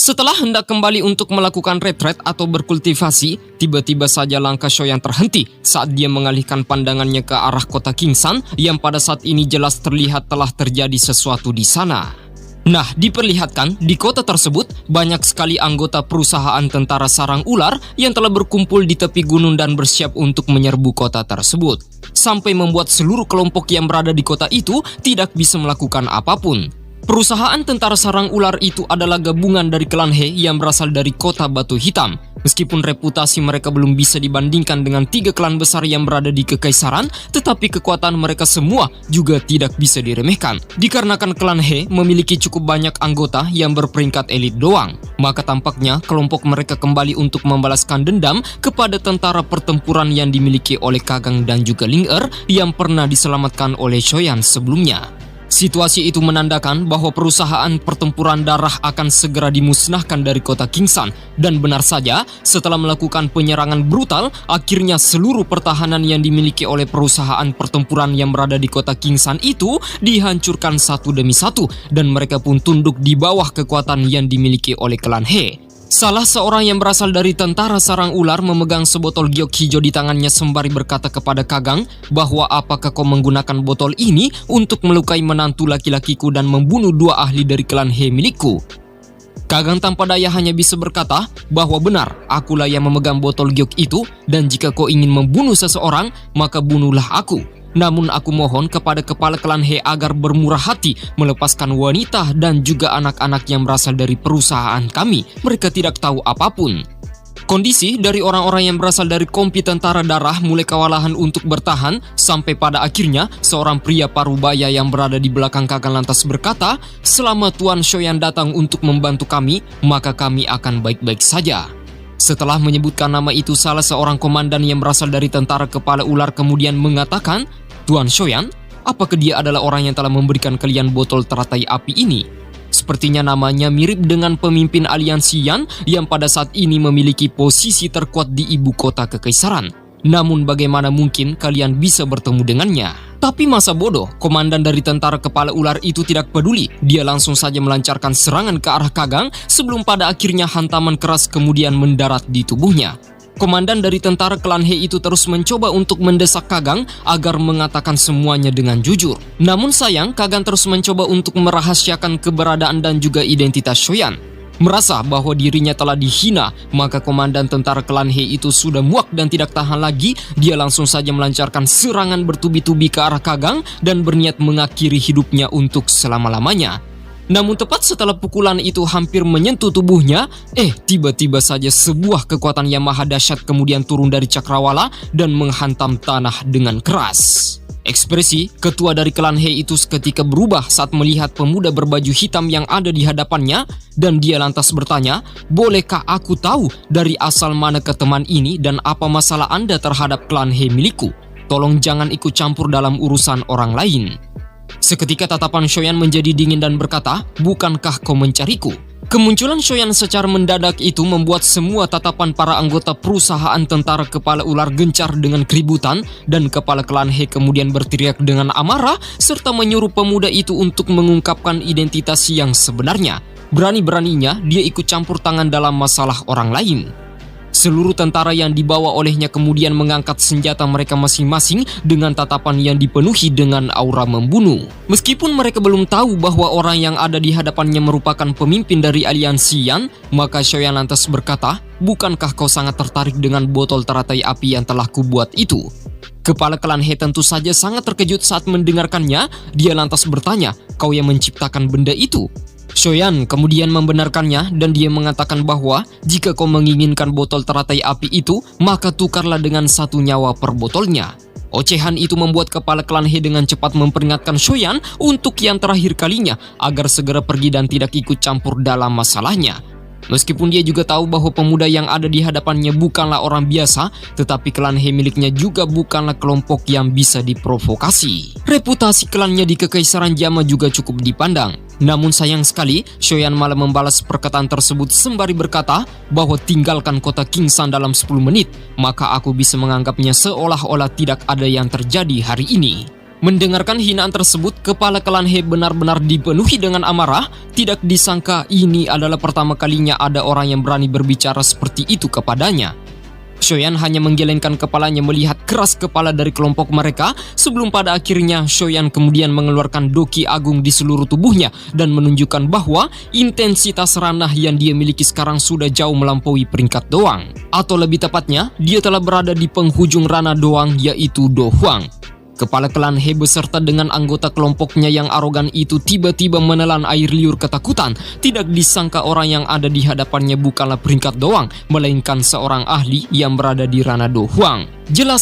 Setelah hendak kembali untuk melakukan retret atau berkultivasi, tiba-tiba saja langkah Shoyan terhenti saat dia mengalihkan pandangannya ke arah kota Kingsan yang pada saat ini jelas terlihat telah terjadi sesuatu di sana. Nah, diperlihatkan di kota tersebut banyak sekali anggota perusahaan tentara sarang ular yang telah berkumpul di tepi gunung dan bersiap untuk menyerbu kota tersebut. Sampai membuat seluruh kelompok yang berada di kota itu tidak bisa melakukan apapun. Perusahaan tentara sarang ular itu adalah gabungan dari klan He yang berasal dari kota Batu Hitam. Meskipun reputasi mereka belum bisa dibandingkan dengan 3 klan besar yang berada di Kekaisaran, tetapi kekuatan mereka semua juga tidak bisa diremehkan. Dikarenakan klan He memiliki cukup banyak anggota yang berperingkat elit doang, maka tampaknya kelompok mereka kembali untuk membalaskan dendam kepada tentara pertempuran yang dimiliki oleh Kagang dan juga Ling Er yang pernah diselamatkan oleh Shoyan sebelumnya. Situasi itu menandakan bahwa perusahaan pertempuran darah akan segera dimusnahkan dari kota Kingsan. Dan benar saja, setelah melakukan penyerangan brutal, akhirnya seluruh pertahanan yang dimiliki oleh perusahaan pertempuran yang berada di kota Kingsan itu dihancurkan satu demi satu, dan mereka pun tunduk di bawah kekuatan yang dimiliki oleh klan He. Salah seorang yang berasal dari tentara sarang ular memegang sebotol giok hijau di tangannya sembari berkata kepada Kagang bahwa apakah kau menggunakan botol ini untuk melukai menantu laki-lakiku dan membunuh 2 ahli dari klan He milikku. Kagang tanpa daya hanya bisa berkata bahwa benar, akulah yang memegang botol giok itu, dan jika kau ingin membunuh seseorang, maka bunuhlah aku. Namun aku mohon kepada kepala klan He agar bermurah hati melepaskan wanita dan juga anak-anak yang berasal dari perusahaan kami. Mereka tidak tahu apapun. Kondisi dari orang-orang yang berasal dari kompi tentara darah mulai kewalahan untuk bertahan, sampai pada akhirnya seorang pria parubaya yang berada di belakang Kagang lantas berkata, selama Tuan Shoyan datang untuk membantu kami, maka kami akan baik-baik saja. Setelah menyebutkan nama itu, salah seorang komandan yang berasal dari tentara kepala ular kemudian mengatakan, Tuan Shoyan, apakah dia adalah orang yang telah memberikan kalian botol teratai api ini? Sepertinya namanya mirip dengan pemimpin aliansi Yan yang pada saat ini memiliki posisi terkuat di ibu kota Kekaisaran. Namun bagaimana mungkin kalian bisa bertemu dengannya? Tapi masa bodoh, komandan dari tentara kepala ular itu tidak peduli. Dia langsung saja melancarkan serangan ke arah Kagang sebelum pada akhirnya hantaman keras kemudian mendarat di tubuhnya. Komandan dari tentara klan He itu terus mencoba untuk mendesak Kagang agar mengatakan semuanya dengan jujur. Namun sayang, Kagang terus mencoba untuk merahasiakan keberadaan dan juga identitas Shoyan. Merasa bahwa dirinya telah dihina, maka komandan tentara klan He itu sudah muak dan tidak tahan lagi. Dia langsung saja melancarkan serangan bertubi-tubi ke arah Kagang dan berniat mengakhiri hidupnya untuk selama-lamanya. Namun tepat setelah pukulan itu hampir menyentuh tubuhnya, tiba-tiba saja sebuah kekuatan yang maha dahsyat kemudian turun dari cakrawala dan menghantam tanah dengan keras. Ekspresi ketua dari klan He itu seketika berubah saat melihat pemuda berbaju hitam yang ada di hadapannya, dan dia lantas bertanya, bolehkah aku tahu dari asal mana teman ini dan apa masalah Anda terhadap klan He milikku? Tolong jangan ikut campur dalam urusan orang lain. Seketika tatapan Shoyan menjadi dingin dan berkata, bukankah kau mencariku? Kemunculan Shoyan secara mendadak itu membuat semua tatapan para anggota perusahaan tentara kepala ular gencar dengan keributan, dan kepala klan He kemudian berteriak dengan amarah serta menyuruh pemuda itu untuk mengungkapkan identitas yang sebenarnya. Berani-beraninya dia ikut campur tangan dalam masalah orang lain. Seluruh tentara yang dibawa olehnya kemudian mengangkat senjata mereka masing-masing dengan tatapan yang dipenuhi dengan aura membunuh. Meskipun mereka belum tahu bahwa orang yang ada di hadapannya merupakan pemimpin dari aliansi Yan, maka Shoyan lantas berkata, bukankah kau sangat tertarik dengan botol teratai api yang telah kubuat itu? Kepala klan He tentu saja sangat terkejut saat mendengarkannya. Dia lantas bertanya, kau yang menciptakan benda itu? Shoyan kemudian membenarkannya dan dia mengatakan bahwa jika kau menginginkan botol teratai api itu, maka tukarlah dengan 1 nyawa per botolnya. Ocehan itu membuat kepala klan He dengan cepat memperingatkan Shoyan untuk yang terakhir kalinya agar segera pergi dan tidak ikut campur dalam masalahnya. Meskipun dia juga tahu bahwa pemuda yang ada di hadapannya bukanlah orang biasa, tetapi klan He miliknya juga bukanlah kelompok yang bisa diprovokasi. Reputasi klannya di Kekaisaran Jama juga cukup dipandang. Namun sayang sekali, Shoyan malah membalas perkataan tersebut sembari berkata bahwa tinggalkan kota Kingsan dalam 10 menit, maka aku bisa menganggapnya seolah-olah tidak ada yang terjadi hari ini. Mendengarkan hinaan tersebut, kepala klan He benar-benar dipenuhi dengan amarah. Tidak disangka ini adalah pertama kalinya ada orang yang berani berbicara seperti itu kepadanya. Shoyan hanya menggelengkan kepalanya melihat keras kepala dari kelompok mereka, sebelum pada akhirnya Shoyan kemudian mengeluarkan doki agung di seluruh tubuhnya dan menunjukkan bahwa intensitas ranah yang dia miliki sekarang sudah jauh melampaui peringkat doang. Atau lebih tepatnya, dia telah berada di penghujung ranah doang, yaitu Do Huang. Kepala klan He beserta dengan anggota kelompoknya yang arogan itu tiba-tiba menelan air liur ketakutan. Tidak disangka orang yang ada di hadapannya bukanlah peringkat doang, melainkan seorang ahli yang berada di ranah Do Huang. Jelas